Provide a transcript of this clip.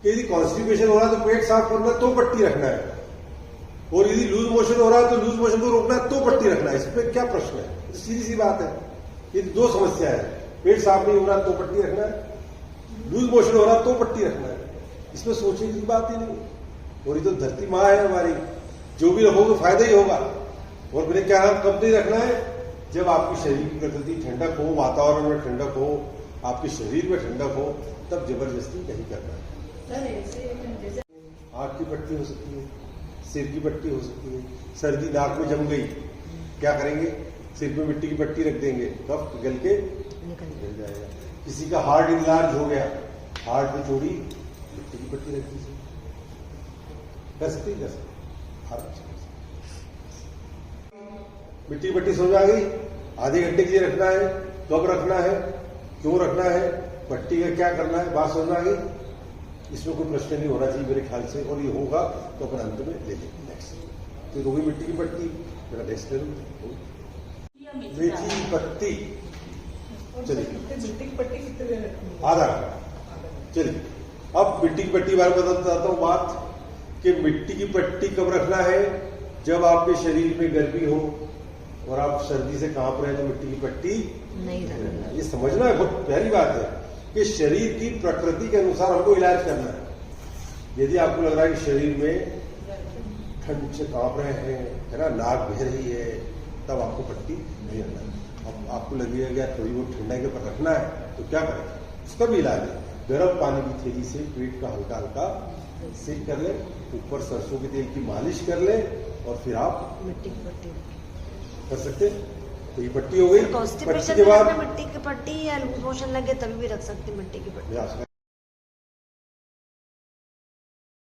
कि यदि कॉन्स्टिपेशन हो रहा है तो पेट साफ करना है तो पट्टी रखना है, और यदि लूज मोशन हो रहा है तो लूज मोशन को रोकना है तो पट्टी रखना है। इसमें क्या प्रश्न है? तो सीधी सी बात है। ये दो समस्या है, पेट साफ नहीं हो रहा तो पट्टी रखना है, लूज मोशन हो रहा तो पट्टी रखना है। इसमें सोचने की बात ही नहीं। और ये तो धरती माँ है हमारी, जो भी रखोगे तो फायदा ही होगा। और मैंने क्या नाम कब नहीं रखना है? जब आपकी शरीर की प्रकृति ठंडक हो, वातावरण में ठंडक हो, आपके शरीर में ठंडक हो, तब जबरदस्ती नहीं करना है। आंख की पट्टी हो सकती है, सिर की पट्टी हो सकती है, सर्दी नाक में जम गई, क्या करेंगे? सिर पे मिट्टी की पट्टी रख देंगे, कफ पिघल के निकल जाएगा। किसी का हार्ट इनलार्ज हो गया, हार्ट में चोरी, मिट्टी की पट्टी रख दीजिए, कर सकते हैं, मिट्टी की पट्टी समझ आ गई? आधे घंटे के लिए रखना है, कब रखना है, क्यों रखना है, पट्टी का क्या करना है, बात समझ आ गई? इसमें कोई प्रश्न नहीं होना चाहिए मेरे ख्याल से, और ये होगा तो अपन अंत में ले लेंगे। नेक्स्ट तो होगी मिट्टी की पट्टी, मेरा नेक्स्ट ले लूँ मेथी की पत्ती। चलिए मिट्टी की पट्टी कितने देर रखनी है? आधा। चलिए अब मिट्टी की पट्टी बारे में बताता हूँ बात कि मिट्टी की पट्टी कब रखना है? जब आपके शरीर में गर्मी हो और आप सर्दी से कांप रहे हैं तो मिट्टी की पट्टी नहीं रखना। ये समझना है, बहुत प्यारी बात है कि शरीर की प्रकृति के अनुसार हमको इलाज करना है। यदि आपको लग रहा है कि शरीर में ठंड से कांप रहे हैं, है ना, नाक बह रही है, तब आपको पट्टी नहीं रखना है। अब आपको लगेगा थोड़ी बहुत ठंडा के ऊपर रखना है तो क्या करें? उसका भी इलाज है। गर्म पानी की थैली से पेट का हल्का हल्का सेक कर ले, ऊपर सरसों के तेल की मालिश कर ले, और फिर आप मिट्टी की पट्टी कर सकते। तो ये पट्टी हो गई। कॉन्स्टिपेशन के बाद मिट्टी की पट्टी या लूज मोशन लगे तभी भी रख सकते मिट्टी की पट्टी।